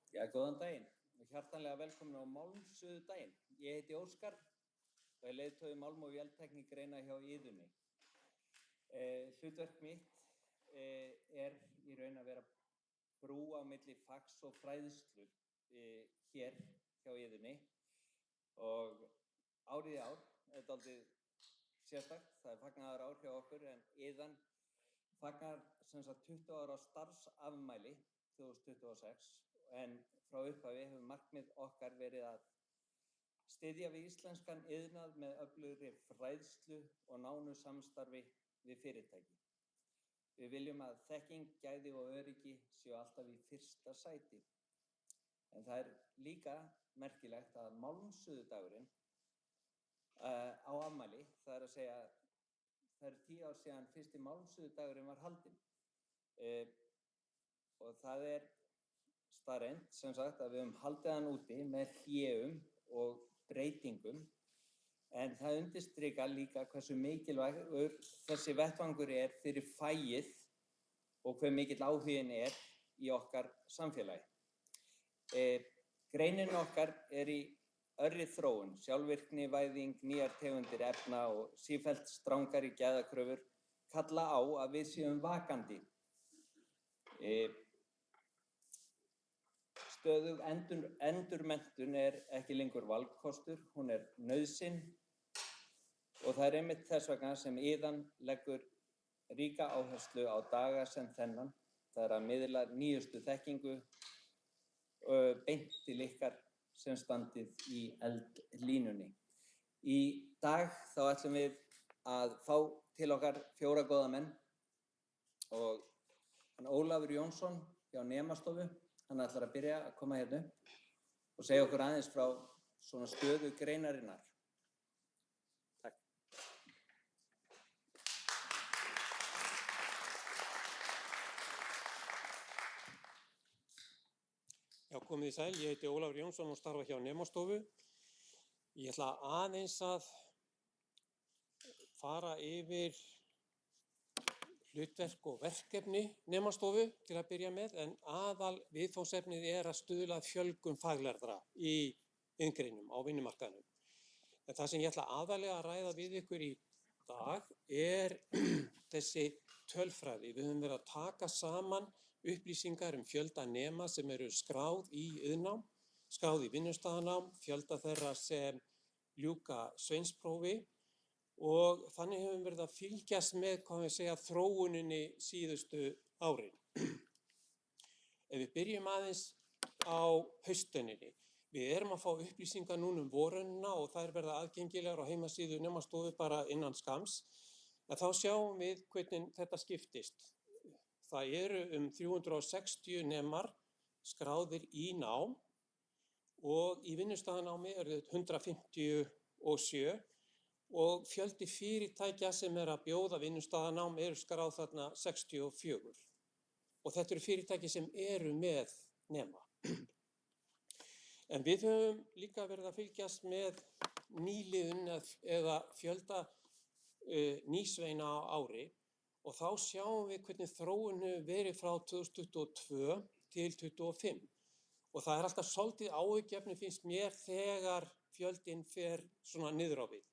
Já, góðan daginn og hjartanlega velkomin á Málmsuðudaginn. Ég heiti Óskar og er leiðtogi málm- og véltæknigreina hjá Iðunni. Hlutverk mitt er í raun að vera brú á milli fags og fræðslu hér hjá Iðunni og árið í ár er dálítið sérstakt, það er fagnaðarár hjá okkur en Iðan fagnar sem sagt 20 ára starfsafmæli 2026 en frá upphafi hefur markmið okkar verið að styðja við íslenskan iðnað með öflugri fræðslu og nánu samstarfi við fyrirtæki. Við viljum að þekking, gæði og öryggi séu alltaf í fyrsta sæti. En það er líka merkilegt að Málmsuðudagurinn á afmæli, það er að segja, það eru 10 ár síðan fyrsti Málmsuðudagurinn var haldinn. Og það er staðreynd, sem sagt, að við höfum haldið hann úti með hléum og breytingum, en það undirstrikar líka hversu mikilvægur þessi vettvangur er fyrir fagið og hve mikill áhuginn er í okkar samfélagi. Greinin okkar er í örri þróun, sjálfvirknivæðing, nýjar tegundir efna og sífellt strangari gæðakröfur kalla á að við séum vakandi. Stöðug endurmenntun er ekki lengur valkostur, hún er nauðsyn og það er einmitt þess vegna sem Iðan leggur ríka áherslu á daga sem þennan. Það er að miðla nýjustu þekkingu beint til ykkar sem standið í eldlínunni. Í dag þá ætlum við að fá til okkar 4 góða menn og Ólafur Jónsson hjá Nemastofu. Hann ætlar að byrja að koma hérna upp og segja okkur aðeins frá svona stöðu greinarinnar. Takk. Já, komið í sæl. Ég heiti Ólafur Jónsson og starfa hjá Nemastofu. Ég ætla aðeins að fara yfir hlutverk og verkefni Nemastofu til að byrja með, en aðal viðfangsefnið er að stuðla að fjölgun faglærðra í iðngreinum á vinnumarkaðnum. En það sem ég ætla aðalega að ræða við ykkur í dag er þessi tölfræði. Við höfum verið að taka saman upplýsingar fjölda nema sem eru skráð í iðnnám, skráð í vinnustaðanám, fjölda þeirra sem ljúka sveinsprófi og þannig höfum verið að fylgjast með, þróuninni síðustu árin. Ef við byrjum aðeins á haustuninni. Við erum að fá upplýsingar núna vorunna og þær verða aðgengilegar á heimasíðu Nemastofu bara innan skamms. En þá sjáum við hvernig þetta skiptist. Það eru 360 nemar skráðir í nám og í vinnustaðanámi eru 157 og fjöldi fyrirtækja sem að bjóða vinnustaðanám eru skráð þarna 64. Og þetta eru fyrirtæki sem eru með nema. En við höfum líka verið að fylgjast með nýliðun eða fjölda nýsveina á ári og þá sjáum við hvernig þróun hefur verið frá 2022 til 2025. Og það er alltaf svolítið áhyggjuefni finnst mér þegar fjöldin fer svona niður á við.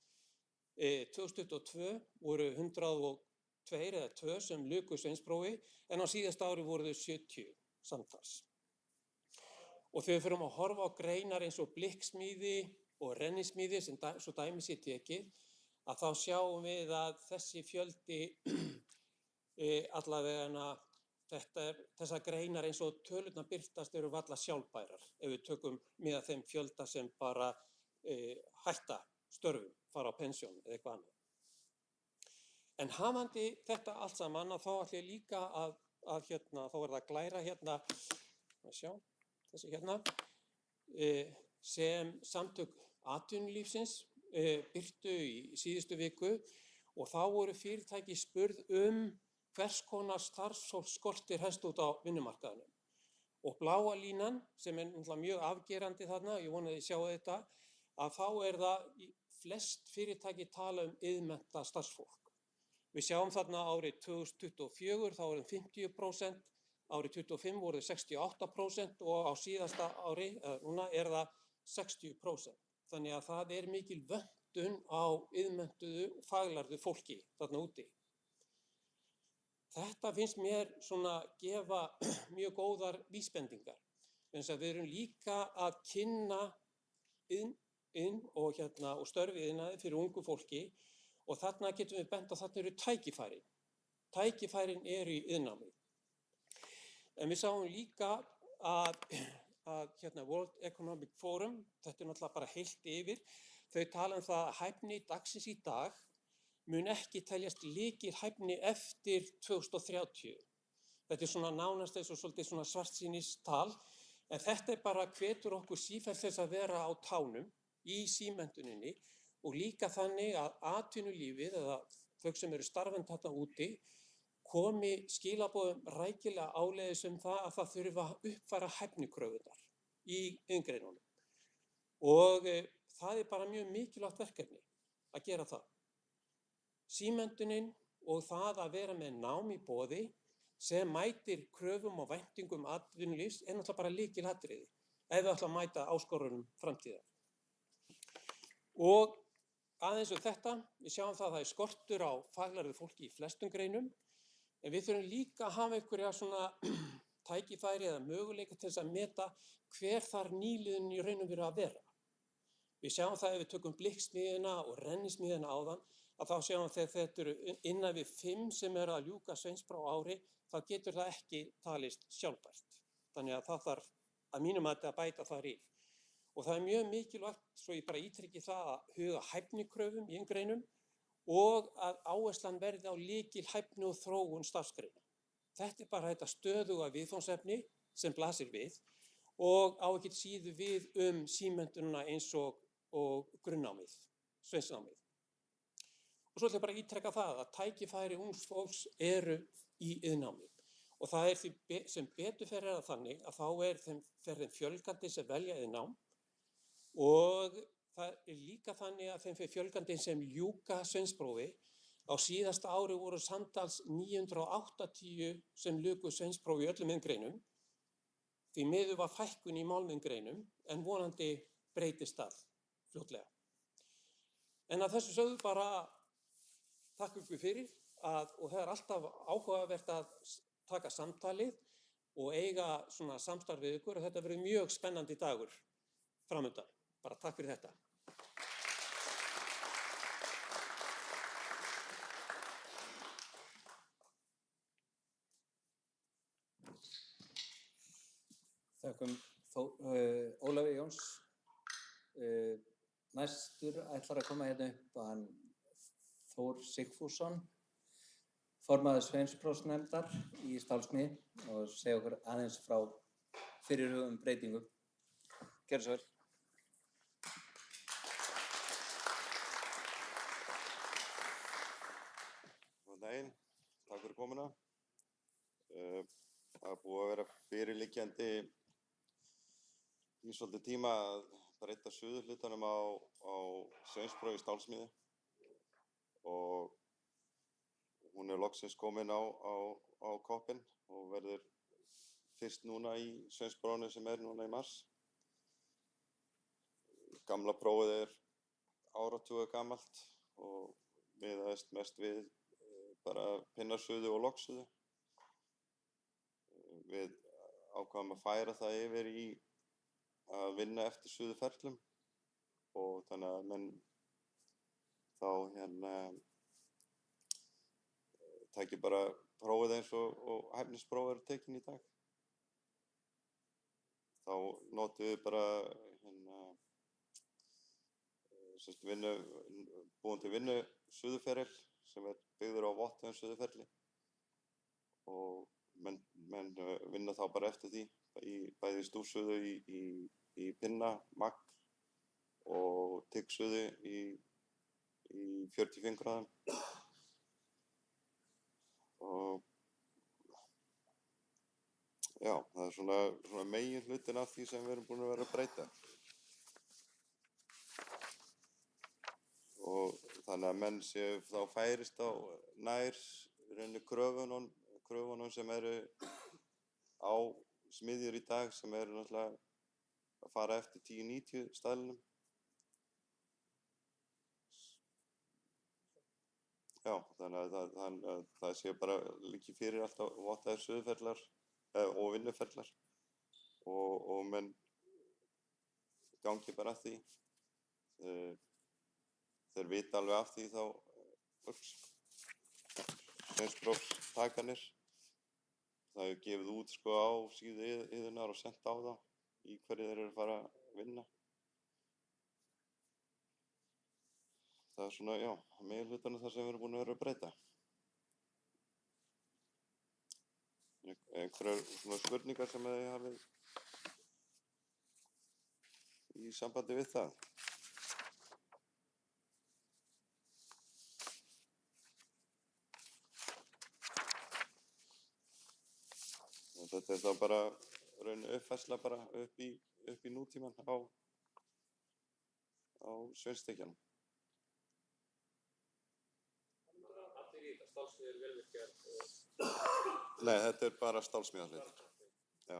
2022 voru 102 eða 2 sem luku sveinsprófi en á síðasta ári voru þau 70 samtals. Og þegar við förum að horfa á greinar eins og blikksmíði og rennismíði sem svo dæmi sé tekið, að þá sjáum við að þessi fjöldi allavega þessar greinar eins og tölurnar birtast eru varla sjálfbærar ef við tökum með þeim fjölda sem bara hætta störfum, fara á pensjón eða eitthvað annað. En hafandi þetta allt saman þá ætla ég líka að þá er það glæra hérna, þessi hérna, sem samtök atvinnulífsins birtu í síðustu viku og þá voru fyrirtæki spurð hvers konar starfsfólk skortir helst út á vinnumarkaðnum. Og bláa línan, sem er mjög afgerandi þarna, ég vona að þið sjáu þetta, að þá er það flest fyrirtæki tala iðnmenntað starfsfólk. Við sjáum þarna árið 2024, þá 50%, árið 25 voru þau 68% og á síðasta ári, núna það 60%. Þannig að það mikil vöntun á iðnmenntuðu og faglærðu fólki þarna úti. Þetta finnst mér svona gefa mjög góðar vísbendingar. Þannig að við erum líka að kynna iðn og störf í iðnaði fyrir ungu fólki og þarna getum við bent á þarna eru tækifærin. Tækifærin eru í iðnnámi. En við sáum líka að World Economic Forum, þetta náttúrulega bara heilt yfir, þau tala það að hæfni dagsins í dag mun ekki teljast lykilhæfni eftir 2030. Þetta svona nánast eins og svolítið svona svartsýnistal, en þetta bara hvetur okkur sífellt þess að vera á tánum í símenntuninni og líka þannig að atvinnulífið eða þau sem eru starfandi þarna úti komi skilaboðum rækilega áleiðis það að það þurfa að uppfæra hæfnikröfurnar í iðngreinunum. Og það bara mjög mikilvægt verkefni að gera það. Símenntunin og það að vera með nám í boði sem mætir kröfum og væntingum atvinnulífs náttúrulega bara lykilatriði ef við ætlum að mæta áskorunum framtíðar. Og aðeins þetta, við sjáum það skortur á faglærðu fólki í flestum greinum, en við þurfum líka að hafa einhverja svona tækifæri eða möguleika til þess að meta hver þar nýliðun í raun og veru að vera. Við sjáum það ef við tökum blikksmíðina og rennismíðina áðan, að þá sjáum þegar þetta eru innan við 5 sem eru að ljúka sveinspróf á ári, þá getur það ekki talist sjálfbært. Þannig að það þarf að mínum að bæta þar í. Og það mjög mikilvægt, svo ég bara ítrykki það að huga hæfnikröfum í iðngreinum og að áherslan verði á lykilhæfni og þróun starfsgreina. Þetta bara þetta stöðuga viðfangsefni sem blasir við og á ekki síðu við símenntunina eins og grunnnámið, sveinsnámið. Og svo ætla ég bara að ítreka það að tækifæri ungs fólks eru í iðnnámi. Og það því sem betur fer það þannig að þá þeim fjölgandi sem velja iðnnám og það líka þannig að þeim fer fjölgandi sem ljúka sveinsprófi. Á síðasta ári voru samtals 980 sem luku sveinsprófi í öllum iðngreinum. Því miður var fækkun í málmiðngreinum en vonandi breytist það fljótlega. En að þessu sögðu bara takk ykkur fyrir og það alltaf áhugavert að taka samtalið og eiga svona samstarf við ykkur og þetta verður mjög spennandi dagur framundan. Bara takk fyrir þetta. Þakkum Ólafi Jóns. Næstur ætlar að koma hérna upp hann Þór Sigfússon, formaður sveinsprófsnefndar í stálsmíði og segja okkur aðeins frá fyrirhugum breytingum. Gjörðu svo vel. Góðan daginn, takk fyrir komuna. Það búið að vera fyrirliggjandi í svolítið tíma að breyta suðurhlutanum á sveinsprófi í stálsmíði og hún loksins komin á koppinn og verður fyrst núna í sveinsprófinu sem núna í mars. Gamla prófið áratuga gamalt og miðaðist mest við bara pinnarsuðu og loggsuðu. Við ákváðum að færa það yfir í að vinna eftir suðuferlum og þannig að menn þá taki bara prófið eins og hæfnispróf eru tekin í dag. Þá notum við bara búin til vinnu suðuferil sem byggður á vottuðum suðuferli og menn vinna þá bara eftir því bæði stúfsuðu í pinna, magn og tyggsuðu í 45 gráðum. Og já, það svona megin hlutin af því sem við erum búin að vera að breyta. Og þannig að menn séu þá færist á nær kröfunum sem eru á smiðjur í dag sem eru náttúrulega að fara eftir 1090 staðlinum. Já, þannig að það sé bara líki fyrir alltaf vottaðir suðuferlar og vinnuferlar og menn gangi bara að því. Þeir vita alveg af því þá sveinsprófstakanir. Það er gefið út sko á síðu yðurnar og sent á þá í hverju þeir eru að fara að vinna. Það er svona, já, meginhlutanum það sem við erum búin að vera að breyta. Einhverjar svona spurningar sem þið hafið í sambandi við það? Þetta er þá bara raun uppfærsla bara upp í nútíman á sveinstekjanum. Allir í þetta, stálsmíðar, vélvirkjar Nei, þetta er bara stálsmíðahlutir. Já.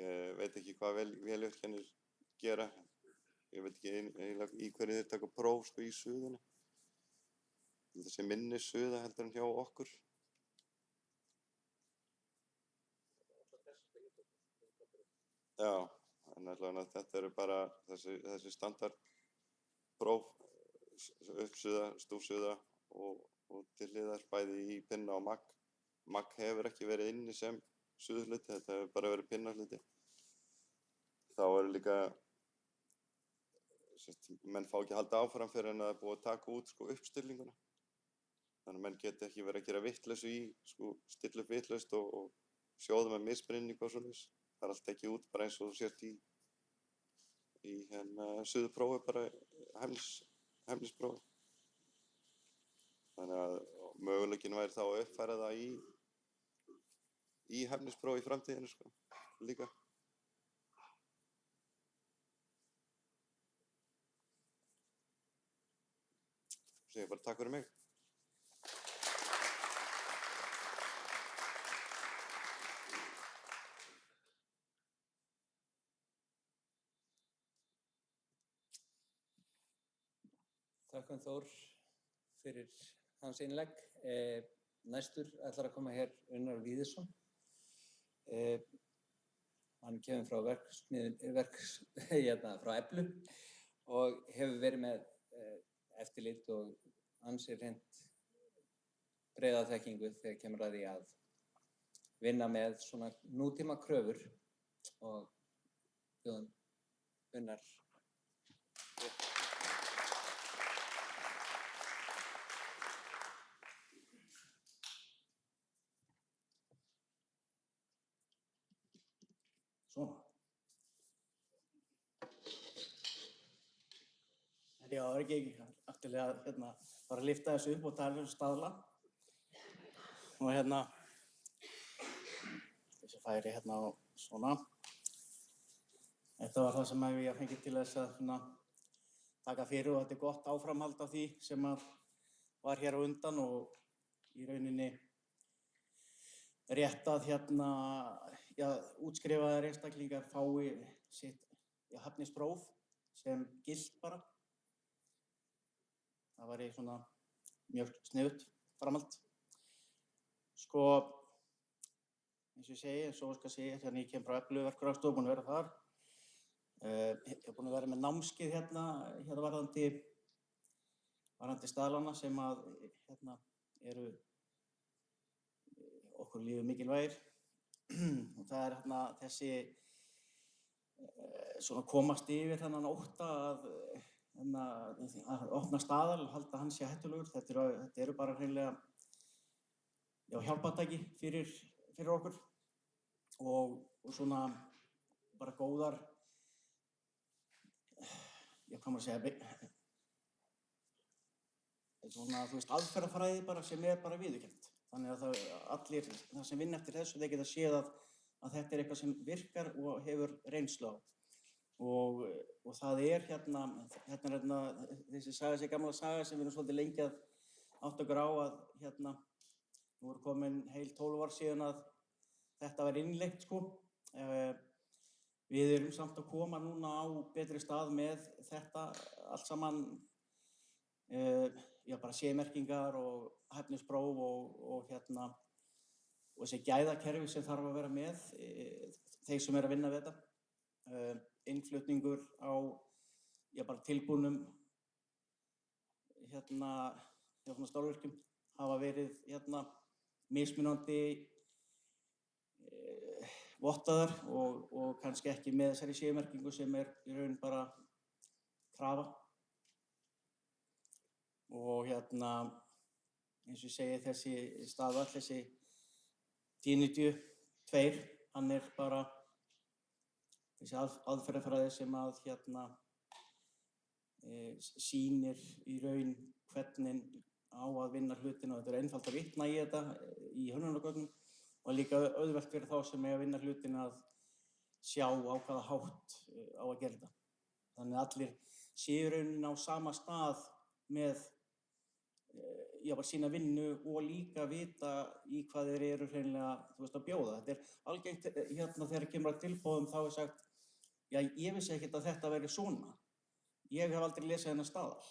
Ég veit ekki hvað vélvirkjanir gera. Ég veit ekki eiginlega í hverju þeir taka próf sko í suðunni. Þessi minni suða heldur en hjá okkur. Já, en allavega þetta eru bara þessi standardpróf, uppsuða, stúfsuða og til hliðar bæði í pinna og magg. Magg hefur ekki verið inni sem suðuhluti, þetta hefur bara verið pinnahluti. Þá eru líka, menn fá ekki að halda áfram fyrir en að það er búið að taka út sko uppstillinguna. Þannig að menn geti ekki verið að gera vitleysu í, sko stilla upp vitlaust og sjóða með misbreyningu og svoleiðis. Það er allt tekið út bara eins og þú sért í suðuprófi, bara hæfnisprófi. Þannig að möguleikinn væri þá að uppfæra það í hæfnisprófi í framtíðinu sko, líka. Svo ég bara takk fyrir mig. Þakka Þór fyrir hans innlegg. Næstur ætlar að koma hér Unnar Víðisson. Hann kemur frá frá Eflu og hefur verið með eftirlit og ansi hreint breiða þekkingu þegar kemur að því að vinna með svona nútíma kröfur og bjóðum Unnar. Svona. Já, það er ekki afturlega bara að lyfta þessu upp og tala þessu staðla. Og þessi færi og svona. Þetta var það sem ég fengið til þess að taka fyrir og þetta er gott áframhald af því sem var hér á undan og í rauninni rétt að útskrifaðir einstaklingar fái sitt hæfnispróf sem gilt bara. Það væri svona mjög sniðugt framhald. Sko, eins og ég segi, eins og Óskar segir, þannig ég kem frá Eflu verkfræðistofu, búinn að vera þar. Ég er búinn að vera með námskeið varðandi staðlana sem eru okkur lífið mikilvægir. Og það er þessi svona komast yfir þennan ótta að opna staðal og halda hann sé hættulegur. Þetta eru bara hreinlega hjálpartæki fyrir okkur og svona bara góðar, hvað maður segja, svona aðferðafræði bara sem er bara viðurkennt. Þannig að allir það sem vinna eftir þessu, þeir geta séð að þetta er eitthvað sem virkar og hefur reynslu á. Og það er þessi saga, þessi gamla saga sem við erum svolítið lengi að átta okkur á að nú er komin heil 12 ár síðan að þetta var innleitt sko. Við erum samt að koma núna á betri stað með þetta allt saman, bara CE-merkingar og hæfnispróf og þessi gæðakerfi sem þarf að vera með þeir sem að vinna við þetta. Innflutningur á bara tilbúnum stálvirkjum hafa verið mismunandi vottaðar og kannski ekki með þessari CE-merkingu sem í raun bara krafa. Og eins og ég segi, þessi staðall, þessi 1092, hann bara þessi aðferðafræði sem að sýnir í raun hvernig á að vinna hlutina, og þetta einfalt að vitna í þetta í hönnunargögnum og líka auðvelt fyrir þá sem eiga að vinna hlutina að sjá á hvaða hátt á að gera þetta. Þannig að allir séu í rauninni á sama stað með bara sína vinnu og líka vita í hvað þeir eru hreinlega að bjóða. Þetta algengt þegar kemur að tilboðum, þá sagt, ég vissi ekkert að þetta væri svona. Ég hef aldrei lesið þennan staðal.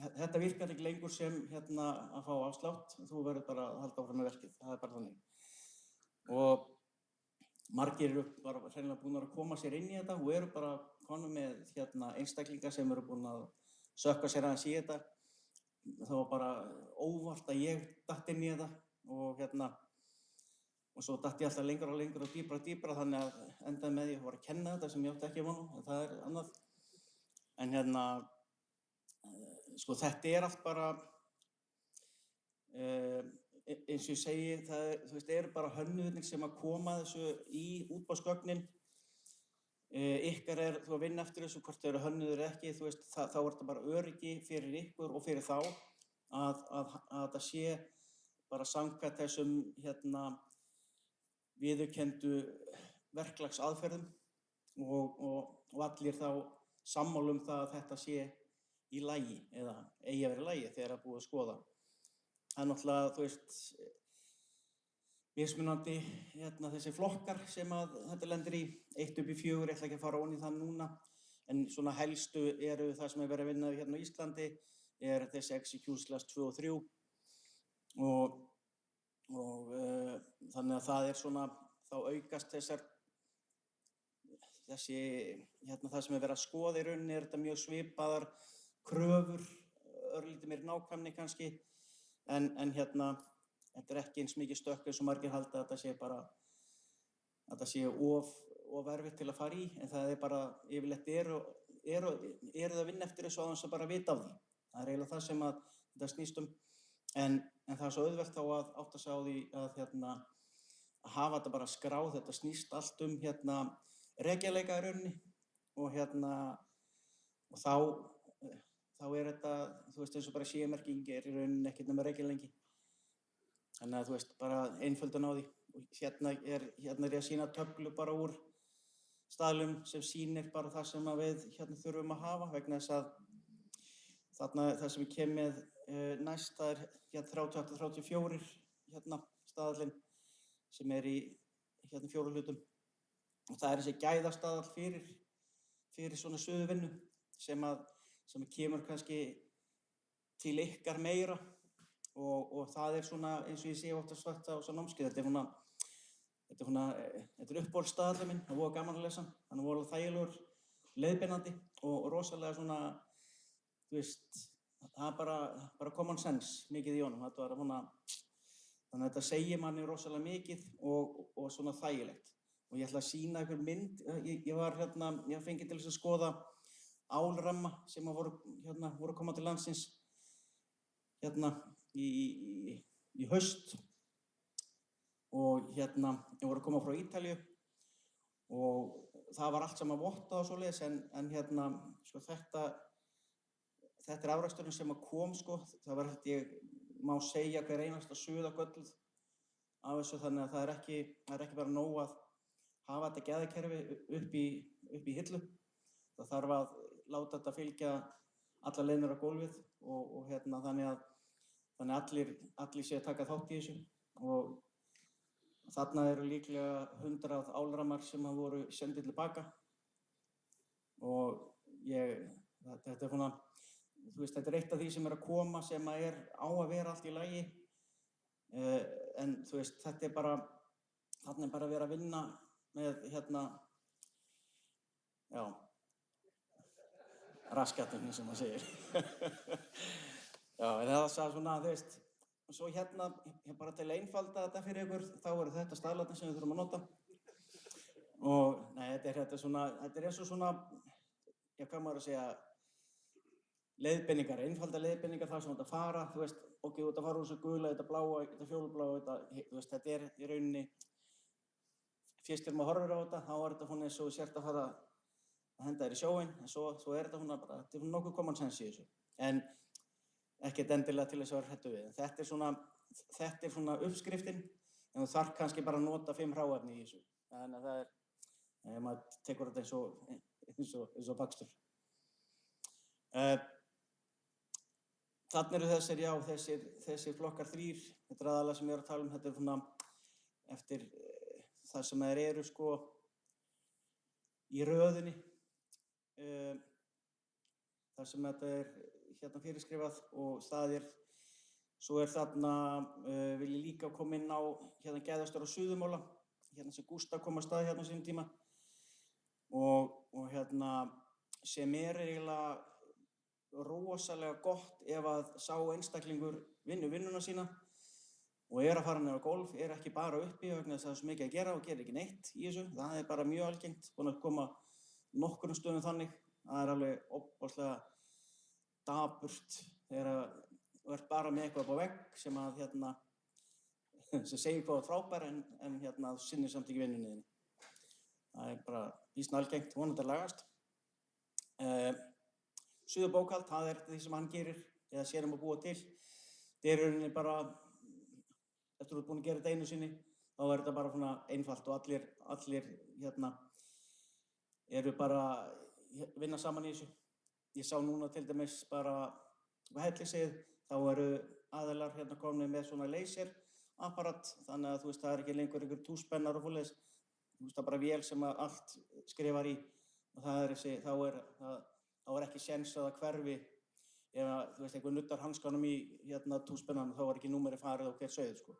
Þetta virkar ekki lengur sem að fá afslátt, þú verður bara að halda áfram með verkið, það bara þannig. Og margir eru bara hreinlega búin að koma sér inn í þetta og eru bara konum með einstaklingar sem eru búin að sökka sér aðeins í þetta. Það var bara óvart að ég datt inn í þetta og svo datt ég alltaf lengur og lengur og dýpra, þannig að endaði með því að að kenna þetta sem ég átti ekki að vona, en það annað. En sko þetta allt bara, eins og ég segi, það eru bara hönnuðirnir sem að koma þessu í útboðsgögnin. Ykkar þú að vinna eftir þessu, hvort þau eru hönnuðir eða ekki, þá þetta bara öryggi fyrir ykkur og fyrir þá að þetta sé bara samkvæmt þessum viðurkenndu verklagsaðferðum og allir þá sammála það að þetta sé í lagi eða eigi að vera í lagi þegar búið að skoða. Það náttúrulega, mismunandi þessi flokkar sem að þetta lendir í, 1 upp í 4, ég ætla ekki að fara ofan í það núna, en svona helstu eru það sem verið að vinna hérna á Íslandi, þessi XEQ/2 og 3 og þannig að það svona, þá aukast þessi, það sem verið að skoða í rauninni, þetta mjög svipaðar kröfur, örlítið meiri nákvæmni kannski, en þetta ekki eins mikið stökk eins og margir halda að þetta sé bara, að þetta sé of erfitt til að fara í, en það bara yfirleitt eru það að vinna eftir þessu á þess að bara vita af því. Það eiginlega það sem að þetta snýst en það svo auðvelt þá að átta sig á því að hafa þetta bara skráð, þetta snýst allt rekjanleika í rauninni og þá þetta, eins og bara CE-merking í rauninni ekkert nema rekjanleiki. Þannig að bara einföldun á því. Og hérna er ég að sýna töflu bara úr staðlum sem sýnir bara það sem við þurfum að hafa, vegna þess að þarna það sem ég kem með næst, það 38-34 staðallinn sem í 4 hlutum. Og það þessi gæðastaðall fyrir svona suðuvinnu sem kemur kannski til ykkar meira og það svona, eins og ég sé oft að svarta á svona námskeið, þetta uppáhaldsstaðallinn minn, það voru gaman að lesa, hann voru þægilegur, leiðbeinandi og rosalega svona, það bara common sense mikið í honum, þannig að þetta segir manni rosalega mikið og svona þægilegt. Og ég ætla að sýna ykkur mynd, ég fengið til þess að skoða álramma sem voru að koma til landsins í haust og ég voru að koma frá Ítalíu og það var allt saman vottað og svoleiðis en sko þetta afraksturinn sem kom sko, það var held ég má segja hver einasta suðagölluð af þessu, þannig að það er ekki bara nóg að hafa þetta gæðakerfi upp í hillu. Það þarf að láta þetta fylgja alla leiðir á gólfið og þannig að allir sé að taka þátt í þessu og þarna eru líklega 100 álramar sem voru sendið tilbaka og þetta svona, þú veist, þetta eitt af því sem að koma sem að á að vera allt í lagi en þú veist, þetta bara, þarna bara verið að vinna með já, raskatunni sem maður segir. Já, en það sagði svona, þú veist, svo bara til að einfalda þetta fyrir ykkur, þá eru þetta staðlarnir sem við þurfum að nota. Og, nei, þetta er eins og svona, já, hvað maður að segja, leiðbeiningar, einfalda leiðbeiningar þar sem þetta fara, þú veist, ok, þetta fara úr þessu gula, þetta bláa, þetta fjólubláa, þú veist, þetta er í rauninni, fyrst þegar maður horfir á þetta, þá er þetta svona eins og sért að fara að henda þér í sjóinn, en svo er þetta svona bara, þetta er nokkuð common sense í þessu. En ekkert endilega til þess að vera hræddur við. Þetta er svona uppskriftin, en þú þarf kannski bara að nota 5 hráefni í þessu. Þannig að það er, maður tekur þetta eins og bakstur. Þarna eru þessir flokkar 3, þetta er aðalega sem ég er að tala um, þetta er svona eftir það sem þeir eru sko í röðinni, þar sem þetta er fyrirskrifað og svo er þarna, vil ég líka koma inn á gæðastöð á Suðurmóla, sem Gústa kom að stað á sínum tíma og sem er eiginlega rosalega gott ef að sá einstaklingur vinnuna sína og er að fara niður á gólf, er ekki bara uppi vegna þess að það er svo mikið að gera og gerir ekki neitt í þessu. Það er bara mjög algengt, búin að koma nokkrum stöðum þannig. Það er alveg óbáslega dapurt þegar þú ert bara með eitthvað upp á vegg sem að sem segir hvað er frábær en þú sinnir samt ekki vinnunni þinni. Það er bara býsna algengt, vonandi að lagast. Suðurbókhald, það er því sem hann gerir eða sér að búa til. Það er í rauninni bara, eftir að þú ert búin að gera þetta einu sinni, þá er þetta bara svona einfalt og allir eru bara vinna saman í þessu. Ég sá núna til dæmis bara á Hellisheiði, þá eru aðilar komnir með svona laserapparat, þannig að þú veist það er ekki lengur einhver túspennar og svoleiðis. Þú veist það er bara vél sem allt skrifar í og þá er ekki séns að það hverfi ef þú veist einhver nuttar hanskanum í túspennan þá er ekki númerið farið á hver sauð sko.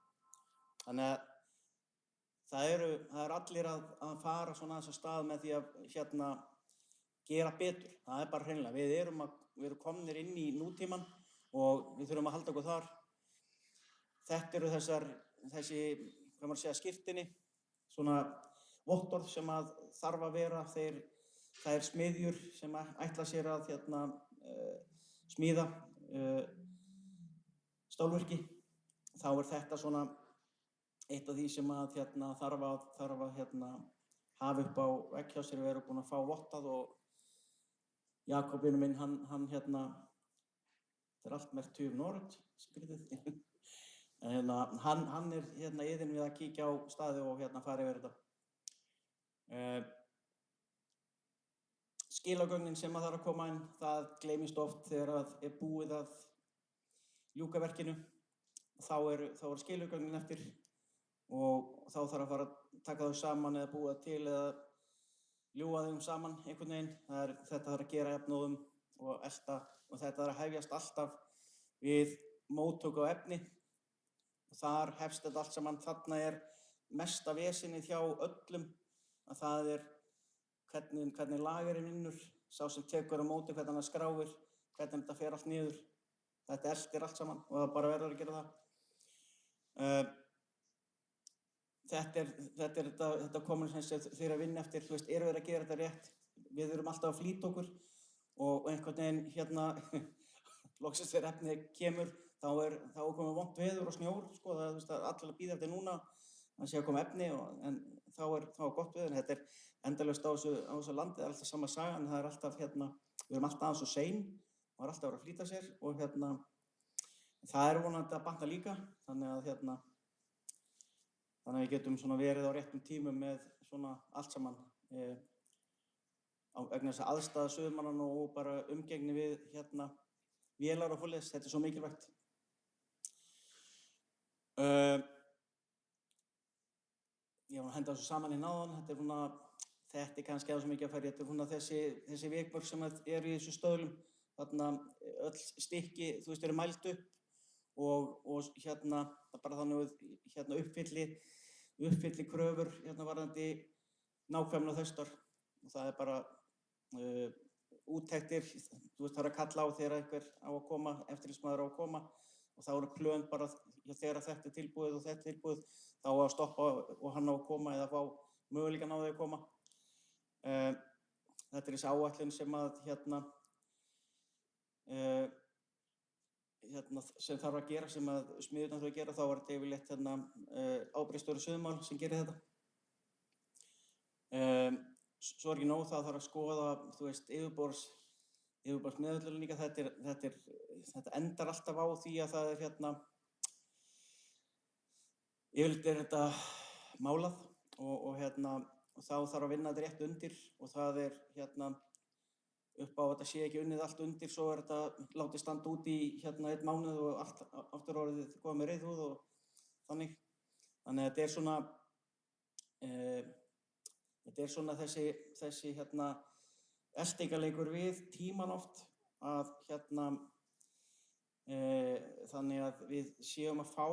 Þannig að það er allir að fara svona þess að stað með því að gera betur. Það er bara hreinlega. Við erum komnir inn í nútímann og við þurfum að halda okkur þar. Þetta eru þessi, hvað maður segja, skírteini, svona vottorð sem að þarf að vera það er smiðjur sem ætla sér að smíða stálverki. Þá er þetta svona eitt af því sem að þarf að hafa upp á vegg hjá sér. Við erum búin að fá vottað og Jakobinu minn, hann þetta er allt mert Nord, skrítið. Hann er iðinn við að kíkja á staði og fara yfir þetta. Skilagögnin sem að þarf að koma inn, það gleymist oft þegar að er búið að ljúka verkinu. Þá eru skilagögnin eftir og þá þarf að fara að taka þau saman eða búa til eða ljúga þeim saman einhvern veginn. Þetta þarf að gera jafnóðum og elta og þetta þarf að hefjast alltaf við móttöku á efni. Og þar hefst þetta allt saman. Þarna er mesta vesenið hjá öllum að það er hvernig lagerinn vinnur, sá sem tekur á móti, hvernig hann skráir, hvernig þetta fer allt niður. Þetta eltir allt saman og það bara verður að gera það. Þetta komin sem þeir að vinna eftir, þú veist, eru þeir að gera þetta rétt? Við erum alltaf að flýta okkur og einhvern veginn loksins þegar efnið kemur, þá komið vont veður og snjór, sko, það er allir að bíða eftir núna að sé að koma efni en þá er gott veður. Þetta er endalaust á þessu landi, það er alltaf sama sagan, það er alltaf við erum alltaf aðeins og sein og það er alltaf að vera að flýta sér og það er vonandi að batna líka, þannig að við getum svona verið á réttum tímum með svona allt saman vegna þess að aðstaða suðurmannanna og bara umgengni við vélar og svoleiðis, þetta er svo mikilvægt. ég var að henda þessu saman í náðan, þetta er kannski aðeins mikið að færi, þetta er svona þessi vikmörk sem eru í þessu stöðlum, þarna öll stykki, þú veist, eru mælt upp og hérna, bara þannig að hérna uppfylli kröfur hérna varðandi nákvæmlega þessar og það er bara úttektir, þú veist, það er að kalla á þegar einhver á að koma, eftirlitsmaður á að koma og þá eru plön bara þegar þetta er tilbúið og þetta er tilbúið, þá á að stoppa og hann á að koma eða fá möguleikann á því að koma. Þetta er þessi áætlun sem að sem þarf að gera, sem að smiðurnar þurfa að gera, þá var þetta yfirleitt ábyrgðarstjóri Suðurmál sem gerir þetta. Svo er ekki nóg, það þarf að skoða, þú veist, yfirborðsmeðhöndlun líka, þetta endar alltaf á því að það er yfirleitt er þetta málað og þá þarf að vinna þetta rétt undir og það er upp á að þetta sé ekki unnið allt undir, svo er þetta látið standa út í 1 mánuð og allt aftur orðið komið með reiðhúð og þannig. Þannig að þetta er svona þessi eltingaleikur við tíman oft að þannig að við séum að fá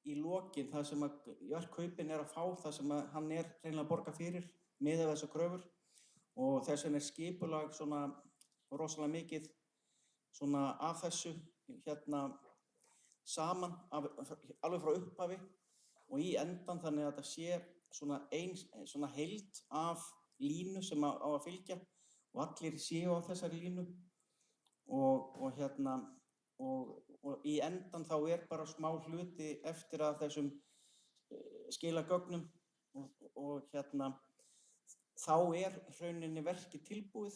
í lokin það sem að verkkaupin er að fá, það sem að hann er hreinlega að borga fyrir miðað við þessar kröfur og þess vegna er skipulag svona rosalega mikið svona af þessu saman alveg frá upphafi og í endan þannig að þetta sé svona heild af línu sem á að fylgja og allir séu á þessari línu og í endan þá er bara smá hluti eftir að þessum skilagögnum og þá er rauninni verkið tilbúið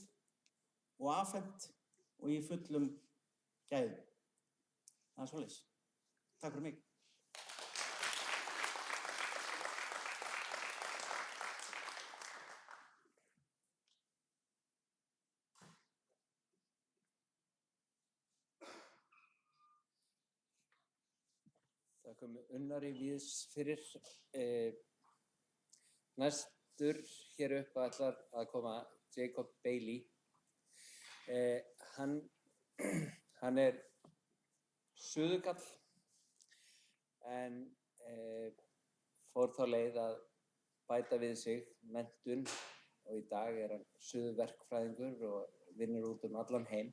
og afhent og í fullum gæðum. Það er svoleiðis. Takk fyrir mig. Þakkum Unnari víðs fyrir. Næstur hér upp ætlar að koma Jacob Bailey. Hann er suðurkall en fór þá leið að bæta við sig menntun og í dag er hann suðurverkfræðingur og vinnur út allan heim.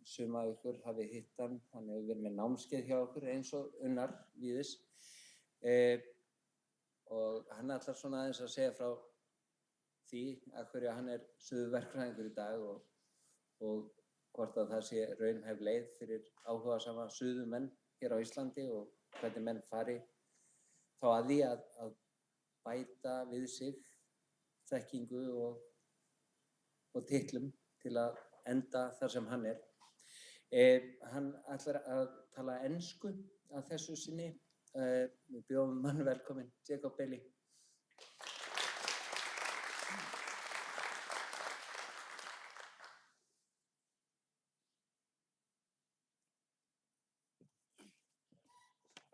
Suma af ykkur hafi hitt hann hefur verið með námskeið hjá okkur eins og Unnar víðis. Og hann ætlar svona aðeins að segja frá því að hverju hann er suðurverkfræðingur í dag og hvort að það sé raunhæf leið fyrir áhugasama suðurmenn hér á Íslandi og hvernig menn fari þá að því að bæta við sig þekkingu og titlum til að enda þar sem hann er. Hann ætlar að tala ensku að þessu sinni. Við bjóðum hann velkominn, Jacob Bailey.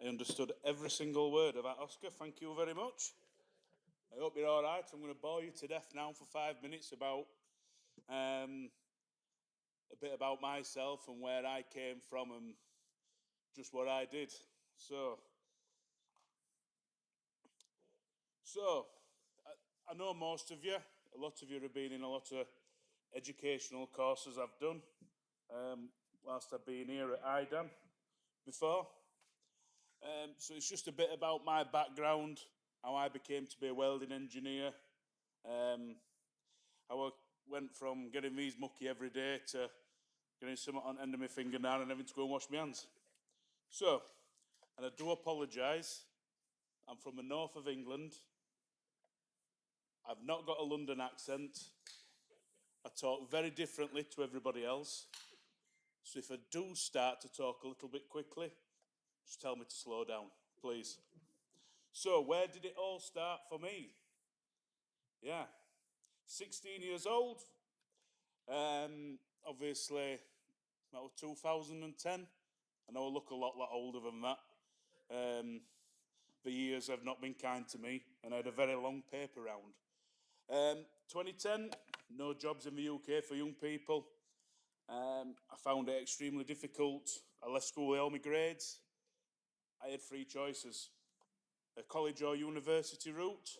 I understood every single word of that, Oscar. Thank you very much. I hope you're all right. I'm going to bore you to death now for 5 minutes about a bit about myself and where I came from and just what I did. So I know most of you. A lot of you have been in a lot of educational courses I've done whilst I've been here at IDAM before. So it's just a bit about my background, how I became to be a welding engineer, how I went from getting these mucky every day to getting something on the end of my finger now and having to go and wash my hands. So, and I do apologise, I'm from the north of England. I've not got a London accent. I talk very differently to everybody else. So if I do start to talk a little bit quickly, just tell me to slow down, please. So where did it all start for me? Yeah, 16 years old. Obviously, that was 2010. I know I look a lot older than that. for years have not been kind to me, and I had a very long paper round. 2010, no jobs in the UK for young people. I found it extremely difficult. I left school with all my grades. I had three choices: a college or university route.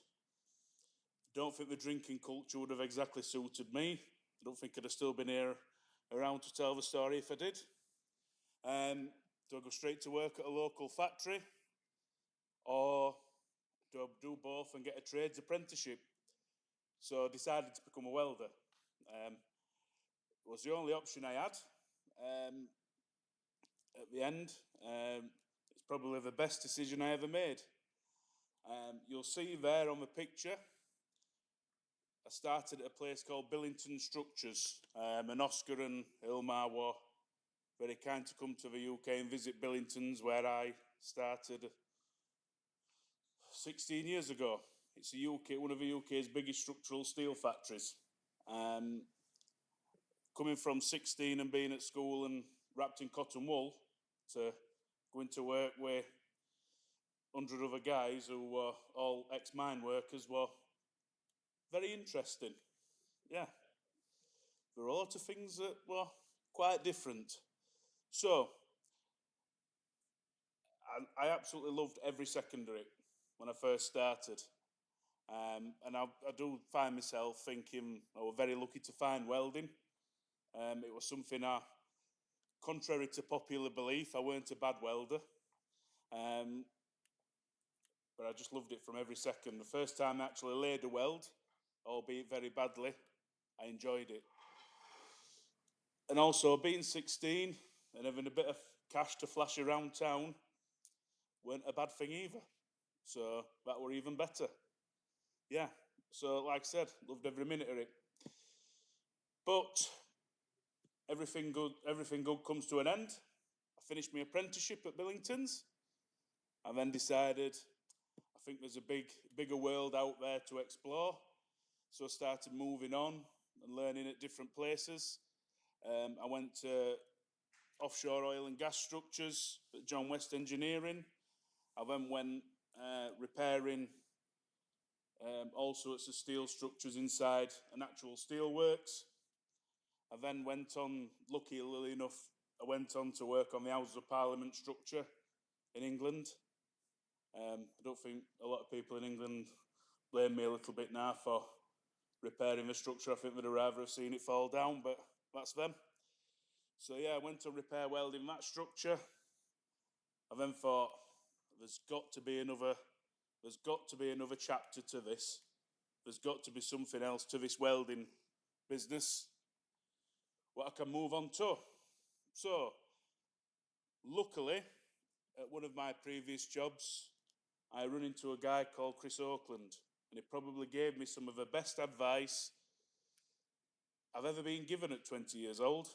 Don't think the drinking culture would have exactly suited me. I don't think I'd have still been here around to tell the story if I did. Do I go straight to work at a local factory, or do I do both and get a trades apprenticeship? So I decided to become a welder. It was the only option I had. At the end, it's probably the best decision I ever made. You'll see there on the picture, I started at a place called Billington Structures, and Oscar and Ilmar were very kind to come to the UK and visit Billingtons, where I started 16 years ago. It's one of the UK's biggest structural steel factories. Coming from 16 and being at school and wrapped in cotton wool to going to work with 100 other guys who were all ex-mine workers were very interesting. Yeah. There were a lot of things that were quite different. So, I absolutely loved every second of it when I first started. And I do find myself thinking I was very lucky to find welding. It was something contrary to popular belief, I weren't a bad welder. But I just loved it from every second. The first time I actually laid a weld, albeit very badly, I enjoyed it. And also being 16 and having a bit of cash to flash around town weren't a bad thing either. So that were even better. Yeah, so like I said, loved every minute of it. But everything good comes to an end. I finished my apprenticeship at Billingtons. I then decided I think there's a bigger world out there to explore. So I started moving on and learning at different places. I went to offshore oil and gas structures at John West Engineering. I then went repairing all sorts of steel structures inside an actual steelworks. I then went on, luckily enough, I went on to work on the Houses of Parliament structure in England. I don't think a lot of people in England blame me a little bit now for repairing the structure. I think they'd rather have seen it fall down, but that's them. So yeah, I went to repair welding that structure. I then thought, there's got to be another chapter to this. There's got to be something else to this welding business, what I can move on to. So, luckily, at one of my previous jobs, I run into a guy called Chris Oakland, and he probably gave me some of the best advice I've ever been given at 20 years old.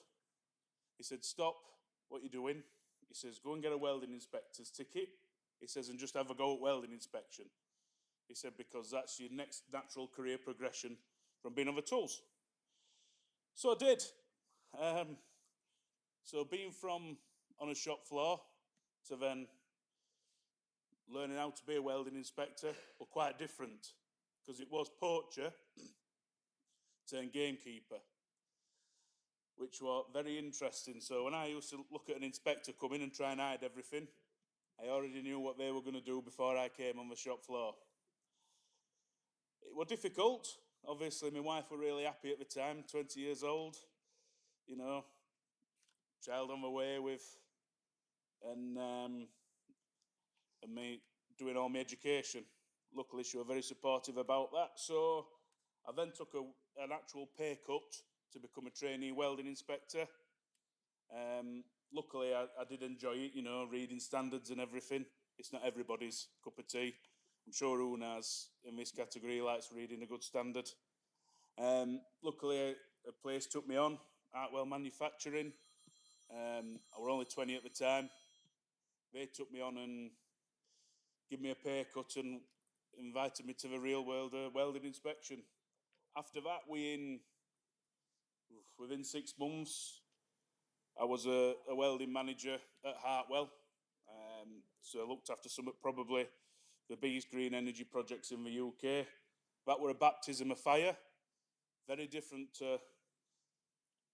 He said, stop what you're doing. He says, go and get a welding inspector's ticket. He says, and just have a go at welding inspection. He said, because that's your next natural career progression from being on the tools. So I did. So being from on a shop floor to then learning how to be a welding inspector were quite different, because it was poacher turned gamekeeper, which were very interesting. So when I used to look at an inspector come in and try and hide everything, I already knew what they were going to do before I came on the shop floor. It was difficult. Obviously, my wife were really happy at the time, 20 years old, you know, child on the way with, and me doing all my education. Luckily, she was very supportive about that. So I then took an actual pay cut to become a trainee welding inspector. Luckily, I did enjoy it, you know, reading standards and everything. It's not everybody's cup of tea. I'm sure Unas in this category likes reading a good standard. Luckily, a place took me on, Artwell Manufacturing. I were only 20 at the time. They took me on and gave me a pay cut and invited me to the real world welding inspection. After that, within 6 months, I was a welding manager at Hartwell. So I looked after probably the biggest green energy projects in the UK. That were a baptism of fire. Very different to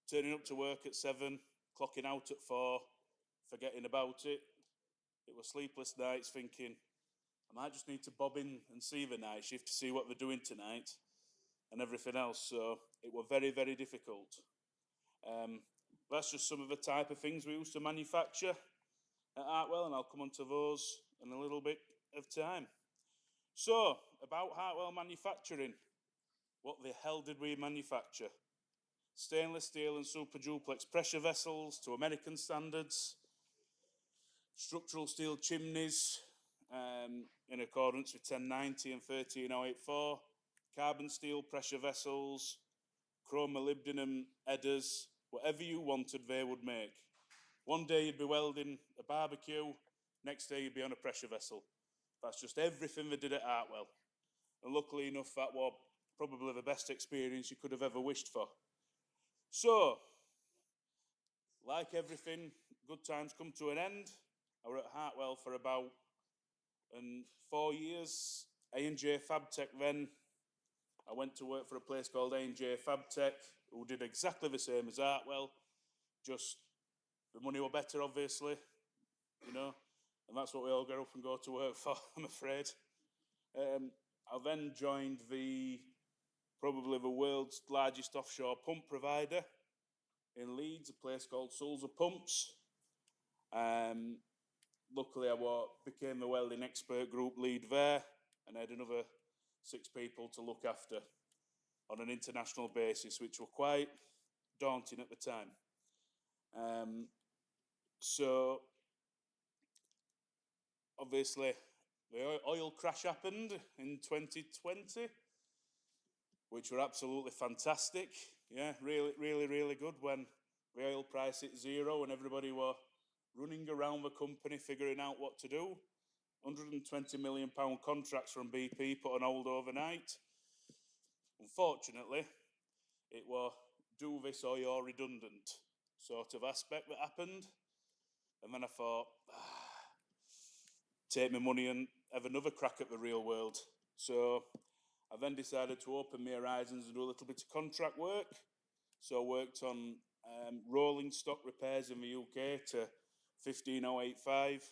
turning up to work at 7, clocking out at 4, forgetting about it. It was sleepless nights thinking, I might just need to bob in and see the night shift to see what they're doing tonight and everything else. So it was very, very difficult. That's just some of the type of things we used to manufacture at Hartwell, and I'll come on to those in a little bit of time. So, about Hartwell manufacturing. What the hell did we manufacture? Stainless steel and super duplex pressure vessels to American standards, structural steel chimneys in accordance with 1090 and 13084, carbon steel pressure vessels, chrome molybdenum headers, whatever you wanted they would make. One day you'd be welding a barbecue, next day you'd be on a pressure vessel. That's just everything they did at Hartwell. And luckily enough, that was probably the best experience you could have ever wished for. So, like everything, good times come to an end. I was at Hartwell for about 4 years. A&J Fabtech then. I went to work for a place called A&J Fabtech, who did exactly the same as Hartwell. Just the money were better, obviously, you know, and that's what we all get up and go to work for, I'm afraid. I then joined probably the world's largest offshore pump provider in Leeds, a place called Sulzer Pumps. Luckily, I became the welding expert group lead there, and I had another 6 people to look after on an international basis, which were quite daunting at the time. So, obviously, the oil crash happened in 2020, which were absolutely fantastic. Yeah, really, really, really good when the oil price hit 0 and everybody were running around the company figuring out what to do. £120 million contracts from BP put on hold overnight. Unfortunately, it was do this or you're redundant sort of aspect that happened. And then I thought, take my money and have another crack at the real world. So I then decided to open my horizons and do a little bit of contract work. So I worked on rolling stock repairs in the UK to 15085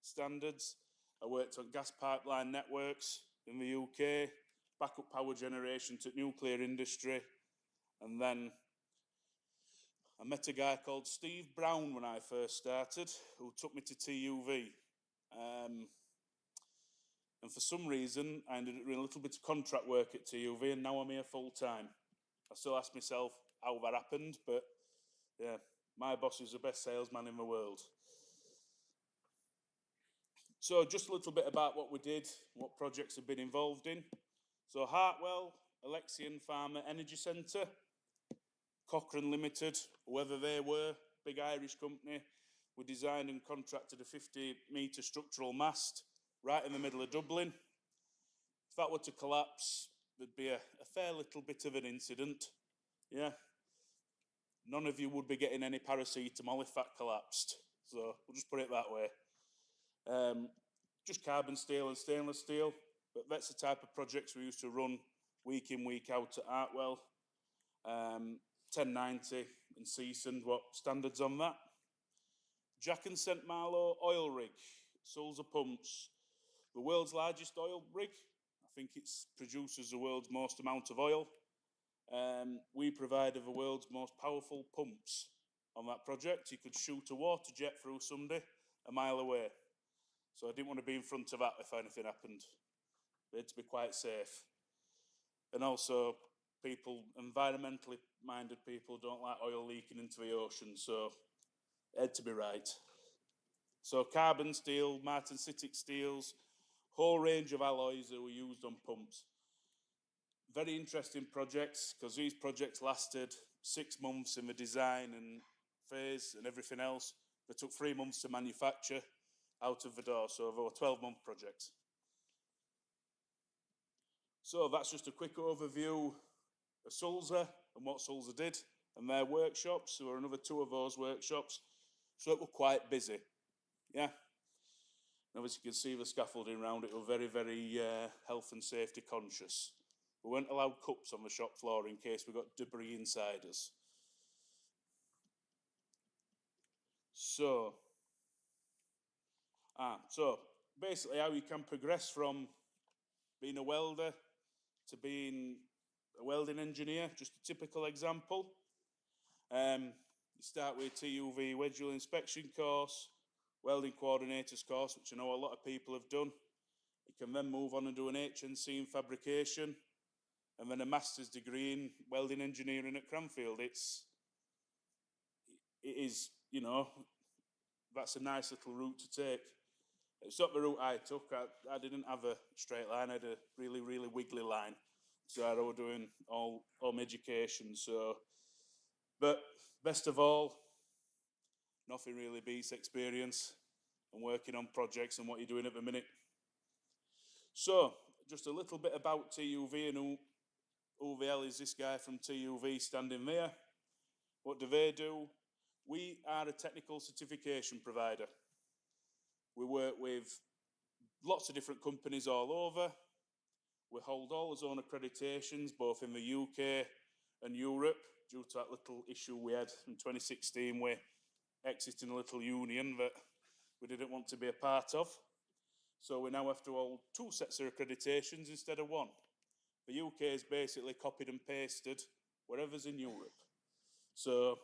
standards. I worked on gas pipeline networks in the UK, backup power generation to nuclear industry. And then I met a guy called Steve Brown when I first started, who took me to TUV. And for some reason, I ended up doing a little bit of contract work at TUV, and now I'm here full time. I still ask myself how that happened, but yeah, my boss is the best salesman in the world. So just a little bit about what we did, what projects have been involved in. So Hartwell, Alexian Pharma Energy Centre, Cochrane Limited, whoever they were, big Irish company. We designed and contracted a 50-metre structural mast right in the middle of Dublin. If that were to collapse, there'd be a fair little bit of an incident. Yeah. None of you would be getting any paracetamol if that collapsed. So we'll just put it that way. Just carbon steel and stainless steel, but that's the type of projects we used to run week in, week out at Hartwell. 1090 and Seasoned, what standards on that? Jack and St Malo oil rig, Sulzer Pumps, the world's largest oil rig. I think it produces the world's most amount of oil. We provided the world's most powerful pumps on that project. You could shoot a water jet through somebody a mile away. So I didn't want to be in front of that if anything happened. They had to be quite safe. And also, environmentally minded people don't like oil leaking into the ocean, so it had to be right. So carbon steel, martensitic steels, whole range of alloys that were used on pumps. Very interesting projects, because these projects lasted 6 months in the design and phase and everything else. They took 3 months to manufacture out of the door, so they were 12-month projects. So that's just a quick overview of Sulzer and what Sulzer did and their workshops. There were another 2 of those workshops, so it was quite busy. Yeah. And obviously you can see the scaffolding around it were very, very health and safety conscious. We weren't allowed cups on the shop floor in case we got debris inside us. So basically how you can progress from being a welder to being a welding engineer, just a typical example. You start with a TUV wedge inspection course, welding coordinators course, which I know a lot of people have done. You can then move on and do an HNC in fabrication, and then a master's degree in welding engineering at Cranfield. It is, you know, that's a nice little route to take. It's not the route I took. I didn't have a straight line. I had a really, really wiggly line. So I was doing all home education. So, but best of all, nothing really beats experience and working on projects and what you're doing at the minute. So, just a little bit about TUV and who the hell is this guy from TUV standing there? What do they do? We are a technical certification provider. We work with lots of different companies all over. We hold all our own accreditations, both in the UK and Europe, due to that little issue we had in 2016 with exiting a little union that we didn't want to be a part of. So we now have to hold 2 sets of accreditations instead of 1. The UK is basically copied and pasted wherever's in Europe. So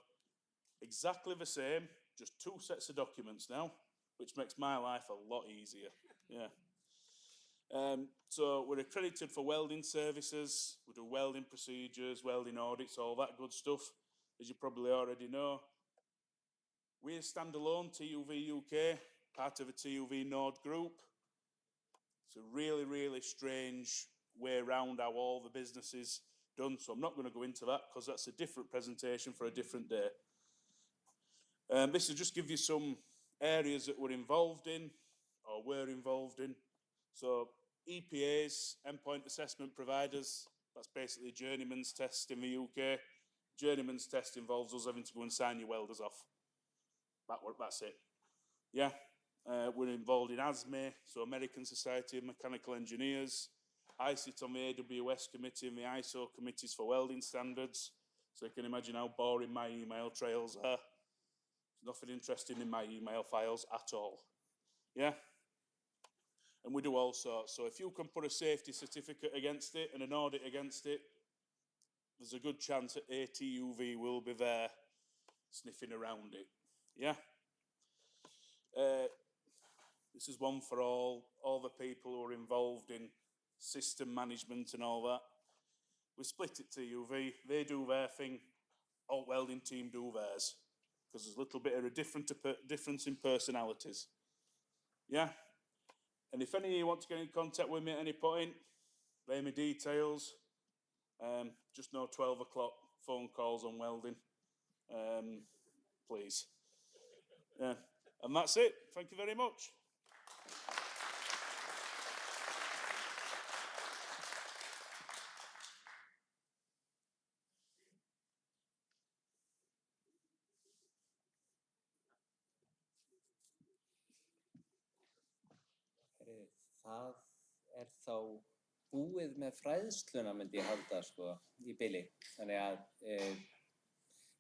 exactly the same, just 2 sets of documents now, which makes my life a lot easier. Yeah. So we're accredited for welding services. We do welding procedures, welding audits, all that good stuff, as you probably already know. We're standalone, TUV UK, part of a TUV Nord group. It's a really, really strange way around how all the business is done, so I'm not going to go into that because that's a different presentation for a different day. This will just give you some areas that we're involved in, or were involved in. So EPAs, endpoint assessment providers, that's basically journeyman's test in the UK. Journeyman's test involves us having to go and sign your welders off. That's it. Yeah. We're involved in ASME, so American Society of Mechanical Engineers. I sit on the AWS committee and the ISO committees for welding standards. So you can imagine how boring my email trails are. There's nothing interesting in my email files at all. Yeah? And we do all sorts. So if you can put a safety certificate against it and an audit against it, there's a good chance that ATUV will be there sniffing around it. Yeah? This is one for all the people who are involved in system management and all that. We split it to UV. They do their thing. Alt welding team do theirs. Because there's a little bit of a difference in personalities. Yeah? And if any of you want to get in contact with me at any point, lay me details. Just no 12 o'clock phone calls on welding. Please. Yeah. And that's it. Thank you very much. Það þá búið með fræðsluna, myndi ég halda, sko, í bili. Þannig að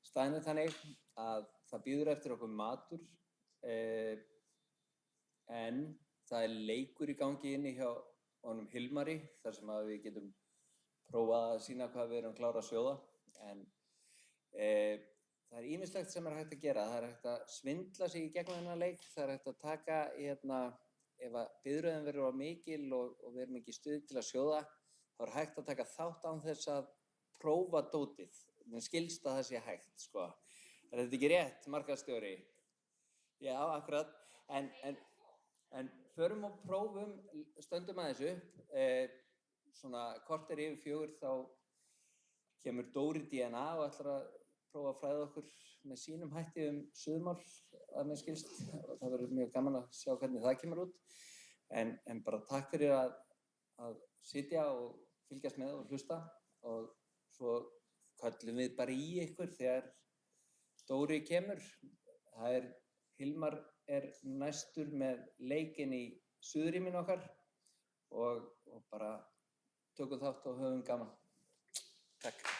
staðan þannig að það býður eftir okkur matur, en það leikur í gangi inni hjá honum Hilmari, þar sem að við getum prófað að sýna hvað við erum klára að sjóða. En það ýmislegt sem hægt að gera. Það hægt að svindla sig í gegnum þennan leik. Það hægt að taka ef að biðröðin verður mikil og við erum ekki í stuði til að sjóða, þá hægt að taka þátt án þess að prófa dótið. Mér skilst að það sé hægt, sko. Er þetta ekki rétt, markaðsstjóri? Já, akkurat. En förum og prófum, stöndum aðeins upp. Svona korter yfir 4 þá kemur Dóri DNA og ætlar að prófa að fræða okkur með sínum hætti suðumál, að mér skilst. Það verður mjög gaman að sjá hvernig það kemur út. En bara takk fyrir að sitja og fylgjast með og hlusta. Og svo köllum við bara í ykkur þegar Dóri kemur. Það Hilmar næstur með leikinn í suðrýminu okkar og bara tökum þátt og höfum gaman. Takk.